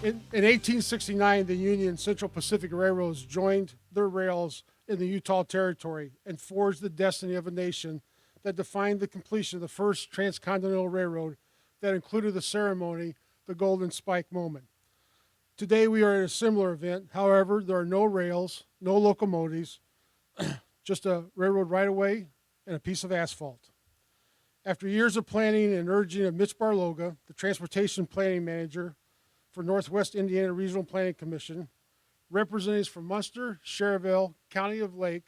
In 1869, the Union Central Pacific Railroads joined their rails in the Utah Territory and forged the destiny of a nation that defined the completion of the first transcontinental railroad that included the ceremony, the Golden Spike moment. Today we are at a similar event. However, there are no rails, no locomotives, just a railroad right-of-way and a piece of asphalt. After years of planning and urging of Mitch Barloga, the transportation planning manager for Northwest Indiana Regional Planning Commission, representatives from Munster, Cherville, County of Lake,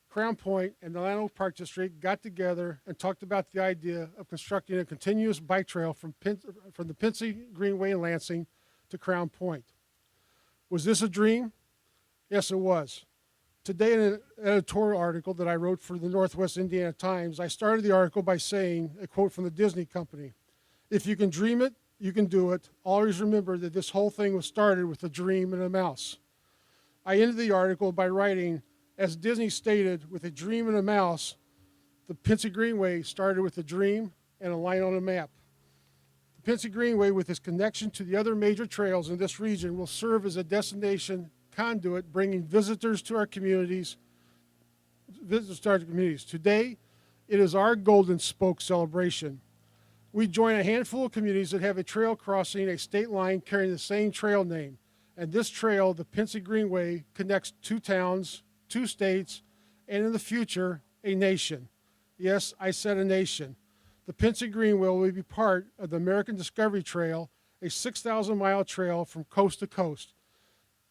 Crown Point, and the Land Park District got together and talked about the idea of constructing a continuous bike trail from the Pennsy Greenway in Lansing to Crown Point. Was this a dream? Yes, it was. Today, in an editorial article that I wrote for the Northwest Indiana Times, I started the article by saying a quote from the Disney company: "If you can dream it, you can do it. Always remember that this whole thing was started with a dream and a mouse." I ended the article by writing, as Disney stated, with a dream and a mouse, the Pennsy Greenway started with a dream and a line on a map. The Pennsy Greenway, with its connection to the other major trails in this region, will serve as a destination conduit, bringing visitors to our communities. Today, it is our Golden Spoke celebration. We join a handful of communities that have a trail crossing a state line carrying the same trail name. And this trail, the Pennsy Greenway, connects two towns, two states, and in the future, a nation. Yes, I said a nation. The Pennsy Greenway will be part of the American Discovery Trail, a 6,000-mile trail from coast to coast.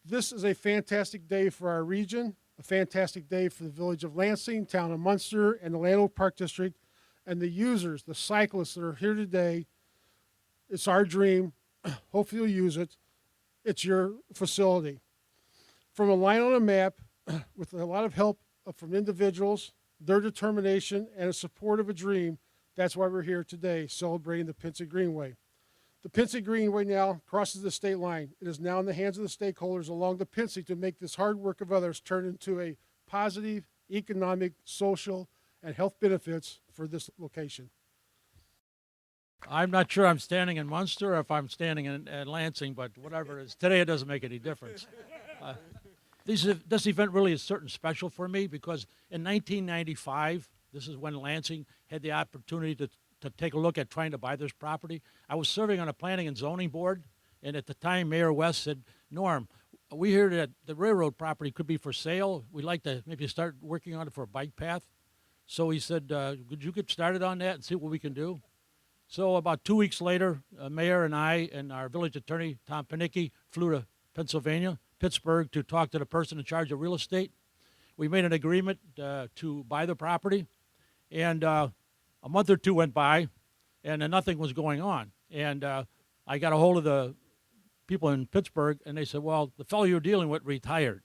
This is a fantastic day for our region, a fantastic day for the village of Lansing, town of Munster, and the Land Park District, and the users, the cyclists that are here today. It's our dream. Hopefully you'll use it. It's your facility. From a line on a map, with a lot of help from individuals, their determination, and a support of a dream, that's why we're here today, celebrating the Pennsy Greenway. The Pennsy Greenway now crosses the state line. It is now in the hands of the stakeholders along the Pennsy to make this hard work of others turn into a positive economic, social, and health benefits for this location. I'm not sure I'm standing in Munster or if I'm standing in Lansing, but whatever it is, today it doesn't make any difference. This event really is certain special for me because in 1995, this is when Lansing had the opportunity to take a look at trying to buy this property. I was serving on a planning and zoning board, and at the time, Mayor West said, "Norm, we hear that the railroad property could be for sale. We'd like to maybe start working on it for a bike path." So he said, "Could you get started on that and see what we can do?" So about 2 weeks later, Mayor and I and our village attorney, Tom Panicki, flew to Pittsburgh, to talk to the person in charge of real estate. We made an agreement to buy the property, and a month or two went by, and nothing was going on. And I got a hold of the people in Pittsburgh, and they said, "Well, the fellow you're dealing with retired."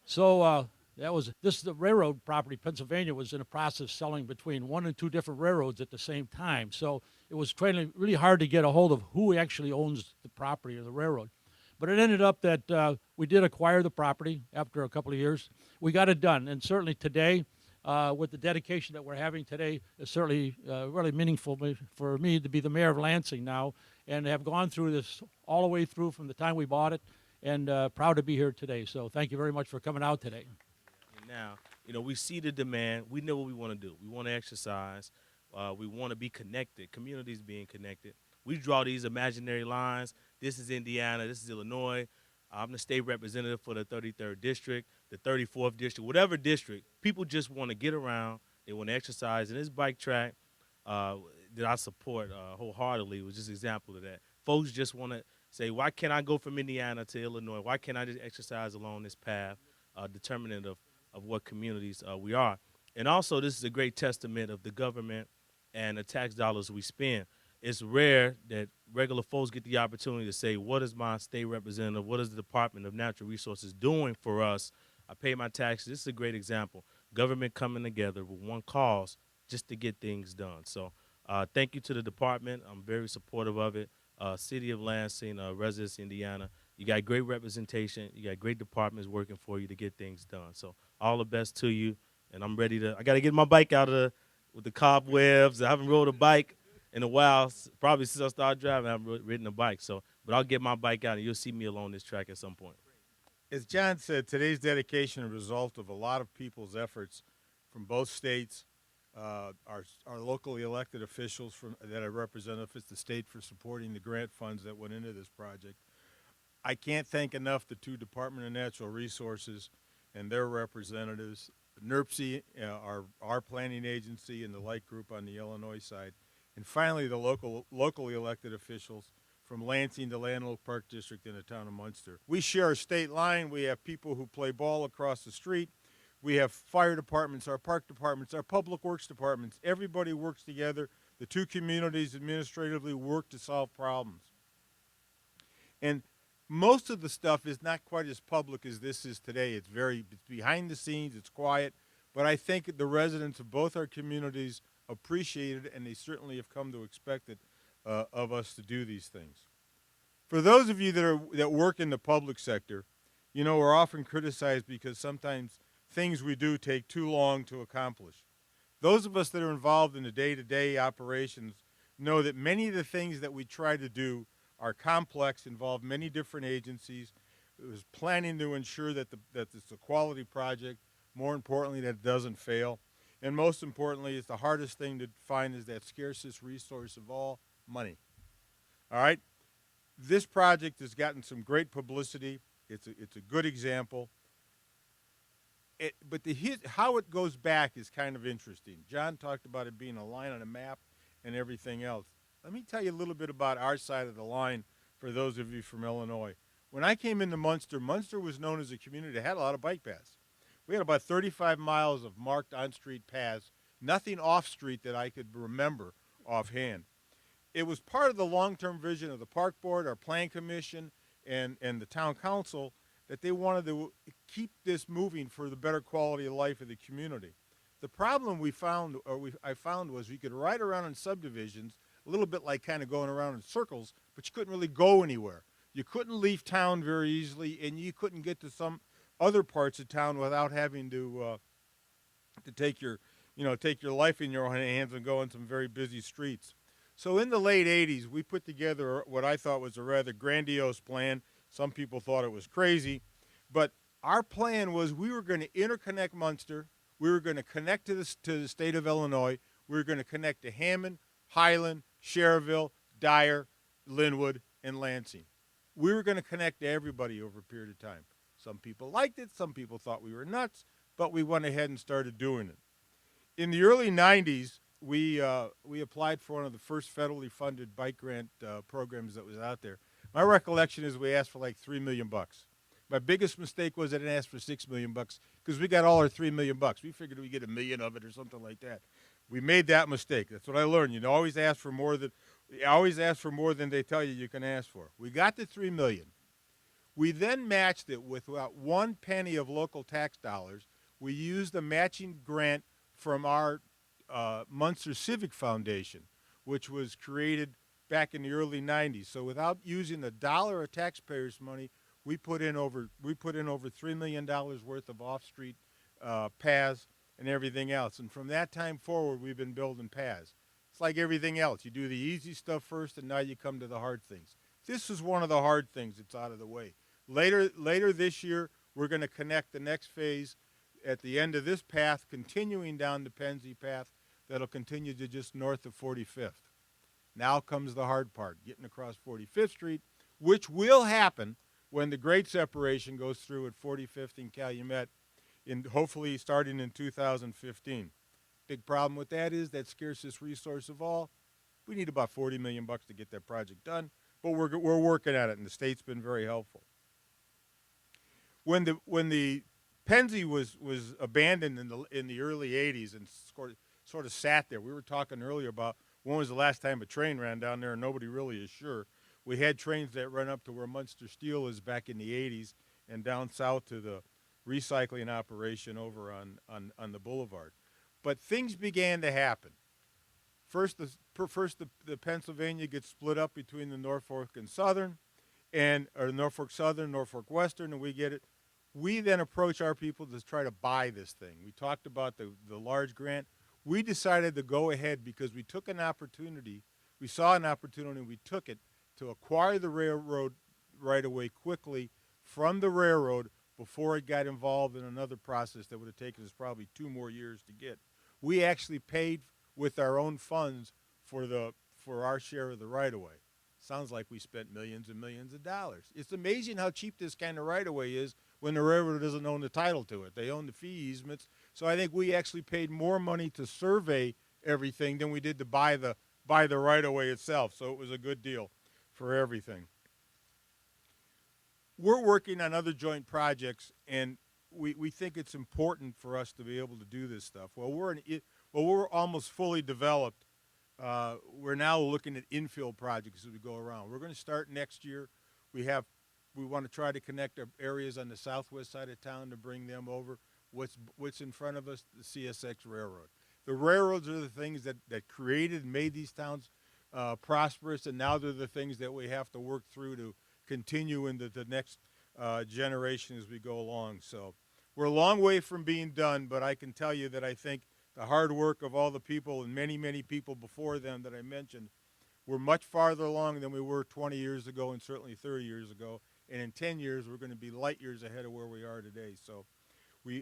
So the railroad property, Pennsylvania, was in the process of selling between 1 and 2 different railroads at the same time. So it was really hard to get a hold of who actually owns the property or the railroad. But it ended up that we did acquire the property after a couple of years. We got it done, and certainly today, with the dedication that we're having today, is certainly really meaningful for me to be the mayor of Lansing now and have gone through this all the way through from the time we bought it, and proud to be here today. So thank you very much for coming out today. Now, we see the demand. We know what we want to do. We want to exercise. We want to be connected, communities being connected. We draw these imaginary lines. This is Indiana. This is Illinois. I'm the state representative for the 33rd District, the 34th District, whatever district. People just want to get around. They want to exercise. And this bike track that I support wholeheartedly was just an example of that. Folks just want to say, why can't I go from Indiana to Illinois? Why can't I just exercise along this path, determinative of what communities we are? And also, this is a great testament of the government and the tax dollars we spend. It's rare that regular folks get the opportunity to say, what is my state representative, what is the Department of Natural Resources doing for us? I pay my taxes. This is a great example. Government coming together with one cause just to get things done. So thank you to the department. I'm very supportive of it. City of Lansing, residents, Indiana. You got great representation. You got great departments working for you to get things done. So all the best to you. And I'm ready to, I got to get my bike out of with the cobwebs. I haven't rode a bike in a while, probably since I started driving. I haven't ridden a bike. So But I'll get my bike out and you'll see me along this track at some point. As John said, today's dedication is a result of a lot of people's efforts from both states, our locally elected officials that I represent us the state for supporting the grant funds that went into this project. I can't thank enough the two Department of Natural Resources and their representatives, NERPC, our planning agency, and the Light Group on the Illinois side, and finally the locally elected officials from Lansing to Land Oak Park District in the town of Munster. We share a state line. We have people who play ball across the street. We have fire departments, our park departments, our public works departments. Everybody works together. The two communities administratively work to solve problems. And most of the stuff is not quite as public as this is today. It's behind the scenes, it's quiet, but I think the residents of both our communities appreciate it, and they certainly have come to expect it of us to do these things. For those of you that work in the public sector, you know, we're often criticized because sometimes things we do take too long to accomplish. Those of us that are involved in the day-to-day operations know that many of the things that we try to do are complex, involve many different agencies. It was planning to ensure that it's a quality project, more importantly that it doesn't fail, and most importantly, it's the hardest thing to find is that scarcest resource of all, money. All right? This project has gotten some great publicity. It's a good example. But how it goes back is kind of interesting. John talked about it being a line on a map and everything else. Let me tell you a little bit about our side of the line for those of you from Illinois. When I came into Munster, Munster was known as a community that had a lot of bike paths. We had about 35 miles of marked on-street paths, nothing off-street that I could remember offhand. It was part of the long-term vision of the Park Board, our Plan Commission, and the Town Council that they wanted to keep this moving for the better quality of life of the community. The problem I found was we could ride around in subdivisions, a little bit like kind of going around in circles, but you couldn't really go anywhere. You couldn't leave town very easily, and you couldn't get to some other parts of town without having to take your life in your own hands and go on some very busy streets. So in the late 80s, we put together what I thought was a rather grandiose plan. Some people thought it was crazy, but our plan was we were going to interconnect Munster. We were going to connect to the state of Illinois. We were going to connect to Hammond, Highland, Cherville, Dyer, Linwood, and Lansing. We were going to connect to everybody over a period of time. Some people liked it. Some people thought we were nuts, but we went ahead and started doing it. In the early 90s, we applied for one of the first federally funded bike grant programs that was out there. My recollection is we asked for like $3 million. My biggest mistake was I didn't ask for $6 million because we got all our $3 million. We figured we'd get $1 million of it or something like that. We made that mistake. That's what I learned. You always ask for more than they tell you can ask for. We got the $3 million. We then matched it with about 1 penny of local tax dollars. We used a matching grant from our Munster Civic Foundation, which was created back in the early 90s. So without using a dollar of taxpayers' money, we put in over $3 million worth of off-street paths and everything else. And from that time forward, we've been building paths. It's like everything else. You do the easy stuff first, and now you come to the hard things. This is one of the hard things that's out of the way. Later this year, we're going to connect the next phase at the end of this path, continuing down the Pennsy path that'll continue to just north of 45th. Now comes the hard part, getting across 45th Street, which will happen when the grade separation goes through at 45th and Calumet, hopefully starting in 2015. Big problem with that is that scarcest resource of all. We need about $40 million to get that project done, but we're working at it, and the state's been very helpful. When the Pennsy was abandoned in the early 80s and sort of sat there, we were talking earlier about when was the last time a train ran down there, and nobody really is sure. We had trains that run up to where Munster Steel is back in the 80s and down south to the recycling operation over on the boulevard. But things began to happen. First, the Pennsylvania gets split up between the Norfolk and Southern, or Norfolk Southern, Norfolk Western, and we get it. We then approach our people to try to buy this thing. We talked about the large grant. We decided to go ahead because we took an opportunity. We saw an opportunity and we took it to acquire the railroad right-of-way quickly from the railroad before it got involved in another process that would have taken us probably 2 more years to get. We actually paid with our own funds for our share of the right-of-way. Sounds like we spent millions and millions of dollars. It's amazing how cheap this kind of right-of-way is when the railroad doesn't own the title to it. They own the fee easements. So I think we actually paid more money to survey everything than we did to buy the right-of-way itself. So it was a good deal for everything. We're working on other joint projects, and we think it's important for us to be able to do this stuff. Well, we're almost fully developed. We're now looking at infill projects as we go around. We're going to start next year. We want to try to connect our areas on the southwest side of town to bring them over. What's in front of us? The CSX railroad. The railroads are the things that created and made these towns prosperous, and now they're the things that we have to work through to continue into the next generation as we go along. So we're a long way from being done, but I can tell you that I think the hard work of all the people and many, many people before them that I mentioned, we're much farther along than we were 20 years ago and certainly 30 years ago. And in 10 years, we're going to be light years ahead of where we are today. So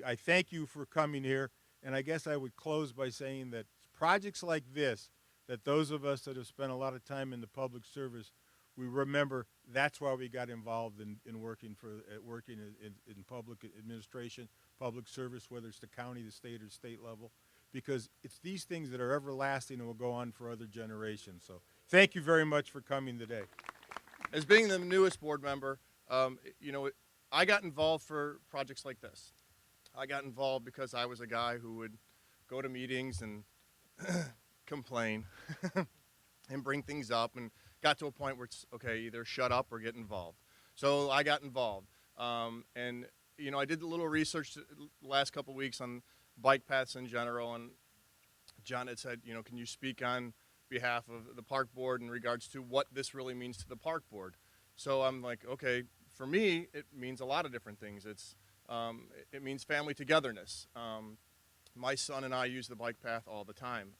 I thank you for coming here. And I guess I would close by saying that projects like this, that those of us that have spent a lot of time in the public service, we remember that's why we got involved in working in public administration, public service, whether it's the county, the state, or state level, because it's these things that are everlasting and will go on for other generations. So thank you very much for coming today. As being the newest board member, I got involved for projects like this. I got involved because I was a guy who would go to meetings and complain and bring things up, and got to a point where it's, okay, either shut up or get involved. So I got involved. And I did a little research the last couple of weeks on bike paths in general, and John had said, can you speak on behalf of the park board in regards to what this really means to the park board? So I'm like, okay, for me, it means a lot of different things. It means family togetherness. My son and I use the bike path all the time.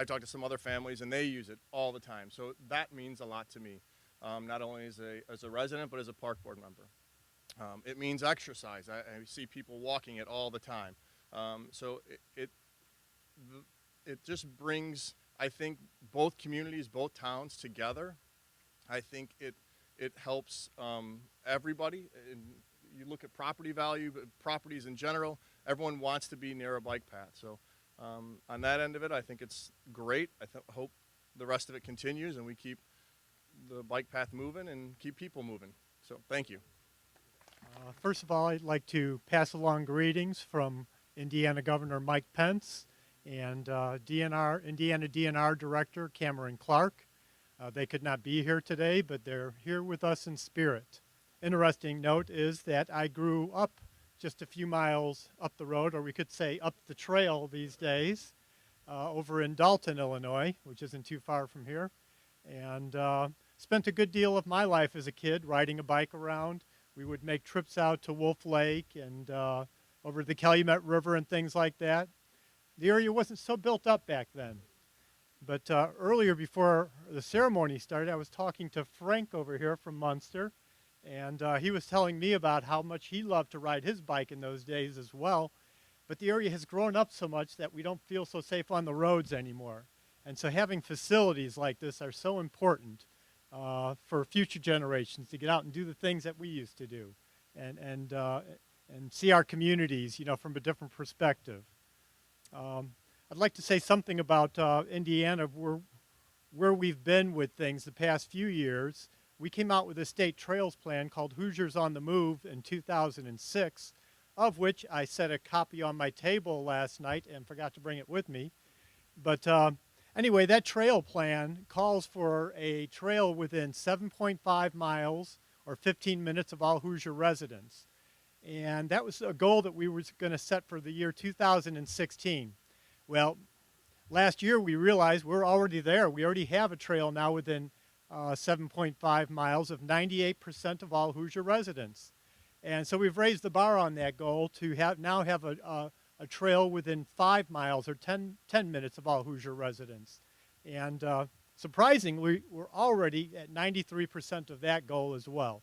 I talk to some other families, and they use it all the time. So that means a lot to me, not only as a resident, but as a park board member. It means exercise. I see people walking it all the time. So it just brings, I think, both communities, both towns together. I think it helps everybody. And you look at property value, but properties in general, everyone wants to be near a bike path. So on that end of it, I think it's great. I hope the rest of it continues and we keep the bike path moving and keep people moving. So thank you. First of all, I'd like to pass along greetings from Indiana Governor Mike Pence and Indiana DNR Director Cameron Clark. They could not be here today, but they're here with us in spirit. Interesting note is that I grew up just a few miles up the road, or we could say up the trail these days, over in Dalton, Illinois, which isn't too far from here, and spent a good deal of my life as a kid riding a bike around. We would make trips out to Wolf Lake and over the Calumet River and things like that. The area wasn't so built up back then. But earlier, before the ceremony started, I was talking to Frank over here from Munster, and he was telling me about how much he loved to ride his bike in those days as well. But the area has grown up so much that we don't feel so safe on the roads anymore. And so having facilities like this are so important for future generations to get out and do the things that we used to do and see our communities, from a different perspective. I'd like to say something about Indiana, where we've been with things the past few years. We came out with a state trails plan called Hoosiers on the Move in 2006, of which I set a copy on my table last night and forgot to bring it with me. But anyway, that trail plan calls for a trail within 7.5 miles or 15 minutes of all Hoosier residents. And that was a goal that we were going to set for the year 2016. Well, last year we realized we're already there. We already have a trail now within 7.5 miles of 98% of all Hoosier residents. And so we've raised the bar on that goal to now have a trail within 5 miles or 10 minutes of all Hoosier residents. And surprisingly, we're already at 93% of that goal as well.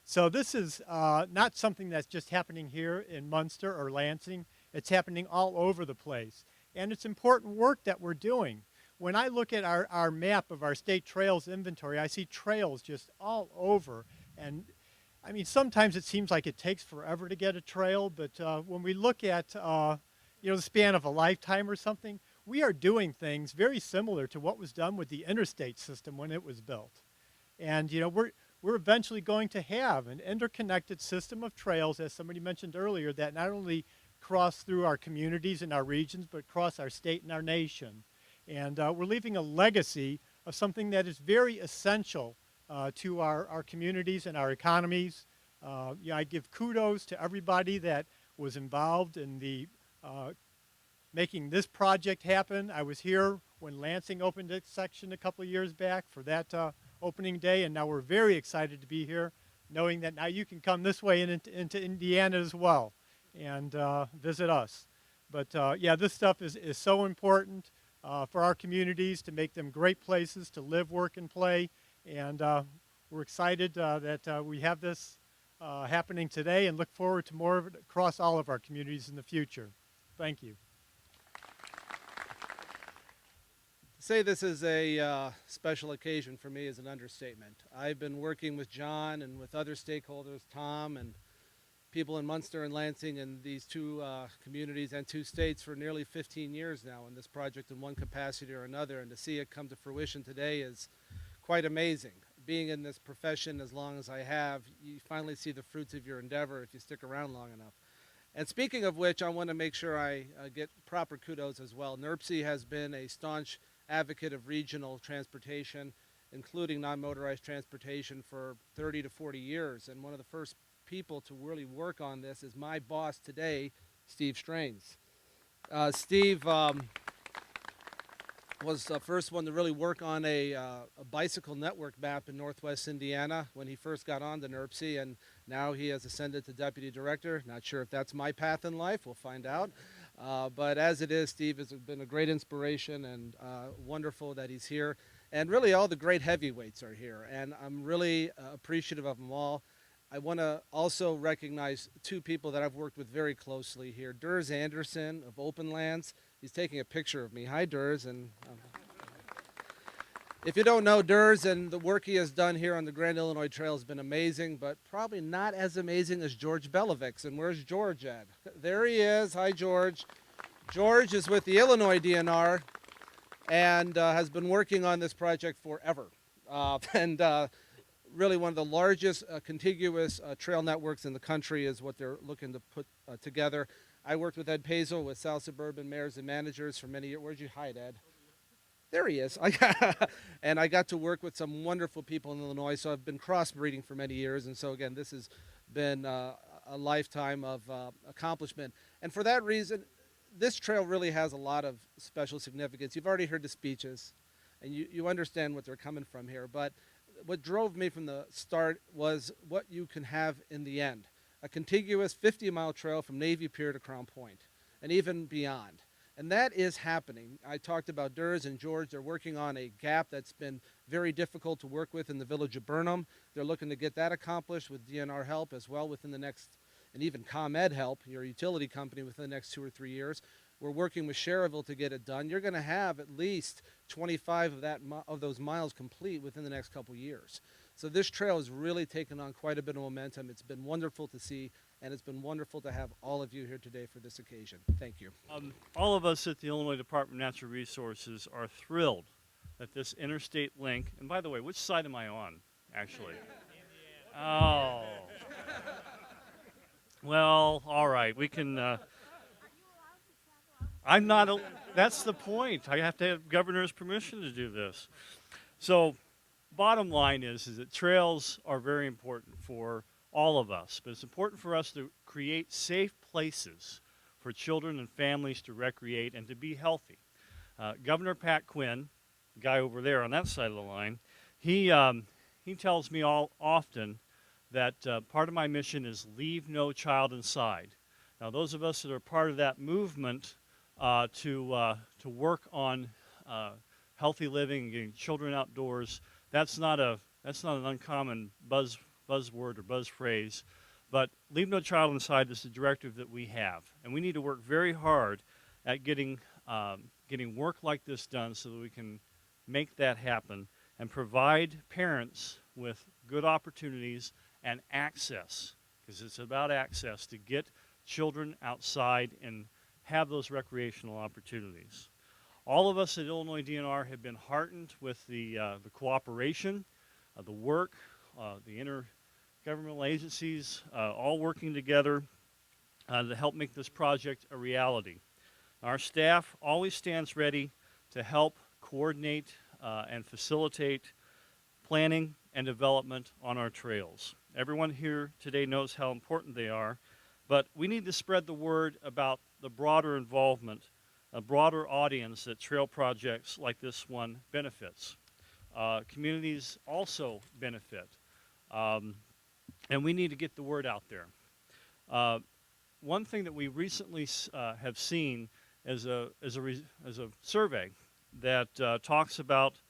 So this is not something that's just happening here in Munster or Lansing. It's happening all over the place. And it's important work that we're doing. When I look at our map of our state trails inventory, I see trails just all over. And I mean, sometimes it seems like it takes forever to get a trail, but when we look at the span of a lifetime or something, we are doing things very similar to what was done with the interstate system when it was built. And we're eventually going to have an interconnected system of trails, as somebody mentioned earlier, that not only cross through our communities and our regions, but cross our state and our nation. And we're leaving a legacy of something that is very essential to our communities and our economies. I give kudos to everybody that was involved in the making this project happen. I was here when Lansing opened its section a couple of years back for that opening day, and now we're very excited to be here, knowing that now you can come this way into Indiana as well and visit us. But yeah, this stuff is so important for our communities, to make them great places to live, work, and play. And we're excited that we have this happening today, and look forward to more of it across all of our communities in the future. Thank you. To say this is a special occasion for me is an understatement. I've been working with John and with other stakeholders, Tom and people in Munster and Lansing and these two communities and two states for nearly 15 years now in this project in one capacity or another, and to see it come to fruition today is quite amazing. Being in this profession as long as I have, you finally see the fruits of your endeavor if you stick around long enough. And speaking of which, I want to make sure I get proper kudos as well. NERPC has been a staunch advocate of regional transportation, including non-motorized transportation, for 30 to 40 years. And one of the first people to really work on this is my boss today, Steve Strains. Steve was the first one to really work on a bicycle network map in Northwest Indiana when he first got on the NERPC, and now he has ascended to deputy director. Not sure if that's my path in life. We'll find out. But as it is, Steve has been a great inspiration, and wonderful that he's here. And really all the great heavyweights are here, and I'm really appreciative of them all. I want to also recognize two people that I've worked with very closely here. Durs Anderson of Open Lands. He's taking a picture of me. Hi, Durs. And if you don't know Durs, and the work he has done here on the Grand Illinois Trail has been amazing, but probably not as amazing as George Belovics. And where's George at? There he is. Hi, George. George is with the Illinois DNR and has been working on this project forever. Really one of the largest contiguous trail networks in the country is what they're looking to put together. I worked with Ed Pazel with South Suburban Mayors and Managers for many years. Where'd you hide, Ed? There he is. And I got to work with some wonderful people in Illinois, so I've been crossbreeding for many years. And so, again, this has been a lifetime of accomplishment. And for that reason, this trail really has a lot of special significance. You've already heard the speeches, and you understand what they're coming from here. But what drove me from the start was what you can have in the end. A contiguous 50-mile trail from Navy Pier to Crown Point, and even beyond. And that is happening. I talked about Durs and George. They're working on a gap that's been very difficult to work with in the village of Burnham. They're looking to get that accomplished with DNR help as well within the next, and even ComEd help, your utility company, within the next 2 or 3 years. We're working with Cherville to get it done. You're going to have at least 25 of those miles complete within the next couple years. So this trail has really taken on quite a bit of momentum. It's been wonderful to see, and it's been wonderful to have all of you here today for this occasion. Thank you. All of us at the Illinois Department of Natural Resources are thrilled that this interstate link, and by the way, which side am I on, actually? Oh. Well, all right, we can... I'm not, that's the point. I have to have governor's permission to do this. So bottom line is that trails are very important for all of us, but it's important for us to create safe places for children and families to recreate and to be healthy. Governor Pat Quinn, the guy over there on that side of the line, he tells me often that part of my mission is leave no child inside. Now those of us that are part of that movement to work on healthy living and getting children outdoors. That's not an uncommon buzzword or buzz phrase, but Leave No Child Inside is the directive that we have, and we need to work very hard at getting work like this done so that we can make that happen and provide parents with good opportunities and access, because it's about access, to get children outside and have those recreational opportunities. All of us at Illinois DNR have been heartened with the cooperation, the work, the intergovernmental agencies all working together to help make this project a reality. Our staff always stands ready to help coordinate and facilitate planning and development on our trails. Everyone here today knows how important they are, but we need to spread the word about the broader involvement, a broader audience that trail projects like this one benefits. Communities also benefit, and we need to get the word out there. One thing that we recently have seen is a survey that talks about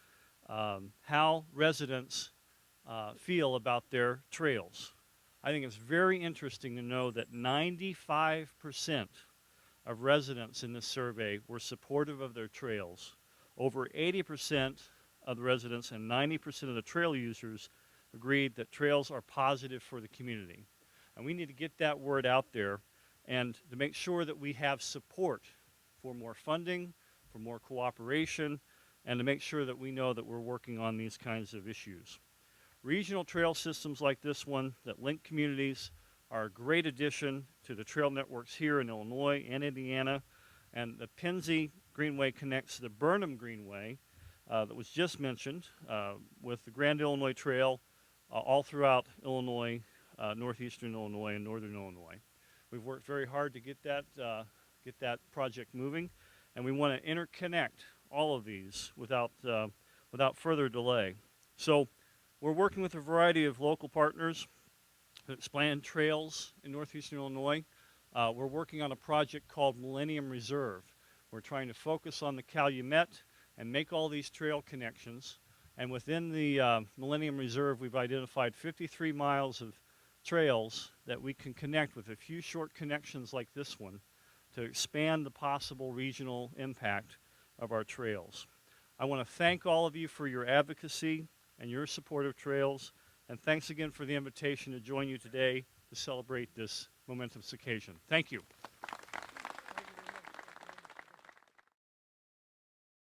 how residents feel about their trails. I think it's very interesting to know that 95% of residents in this survey were supportive of their trails. Over 80% of the residents and 90% of the trail users agreed that trails are positive for the community. And we need to get that word out there and to make sure that we have support for more funding, for more cooperation, and to make sure that we know that we're working on these kinds of issues. Regional trail systems like this one that link communities are a great addition to the trail networks here in Illinois and Indiana. And the Pennsy Greenway connects the Burnham Greenway that was just mentioned with the Grand Illinois Trail all throughout Illinois, northeastern Illinois, and northern Illinois. We've worked very hard to get that project moving, and we want to interconnect all of these without further delay. So we're working with a variety of local partners to expand trails in northeastern Illinois. We're working on a project called Millennium Reserve. We're trying to focus on the Calumet and make all these trail connections. And within the Millennium Reserve, we've identified 53 miles of trails that we can connect with a few short connections like this one to expand the possible regional impact of our trails. I want to thank all of you for your advocacy and your support of trails, and thanks again for the invitation to join you today to celebrate this momentous occasion. Thank you.